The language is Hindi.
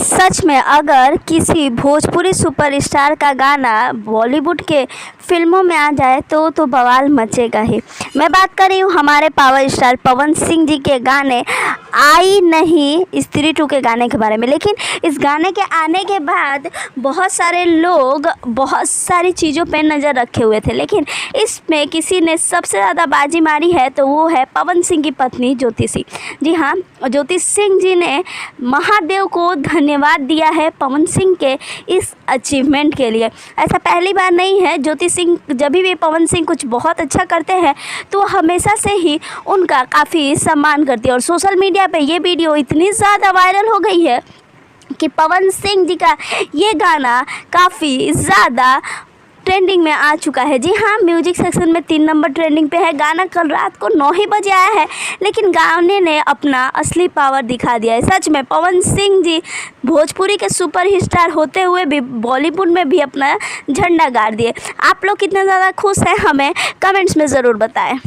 सच में अगर किसी भोजपुरी सुपरस्टार का गाना बॉलीवुड के फिल्मों में आ जाए तो बवाल मचेगा ही। मैं बात कर रही हूँ हमारे पावर स्टार पवन सिंह जी के गाने आई नहीं स्त्री 2 के गाने के बारे में। लेकिन इस गाने के आने के बाद बहुत सारे लोग बहुत सारी चीज़ों पे नज़र रखे हुए थे, लेकिन इसमें किसी ने सबसे ज़्यादा बाजी मारी है तो वो है पवन सिंह की पत्नी ज्योति सिंह। जी हाँ, ज्योति सिंह जी ने महादेव को धन्यवाद दिया है पवन सिंह के इस अचीवमेंट के लिए। ऐसा पहली बार नहीं है। ज्योति सिंह जब भी पवन सिंह कुछ बहुत अच्छा करते हैं तो हमेशा से ही उनका काफ़ी सम्मान करती है। और सोशल मीडिया पे ये वीडियो इतनी ज़्यादा वायरल हो गई है कि पवन सिंह जी का ये गाना काफ़ी ज़्यादा ट्रेंडिंग में आ चुका है। जी हाँ, म्यूजिक सेक्शन में 3 नंबर ट्रेंडिंग पे है। गाना कल रात को 9 ही बजे आया है, लेकिन गाने ने अपना असली पावर दिखा दिया है। सच में पवन सिंह जी भोजपुरी के सुपर स्टार होते हुए भी बॉलीवुड में भी अपना झंडा गाड़ दिए। आप लोग कितना ज़्यादा खुश हैं हमें कमेंट्स में ज़रूर बताएं।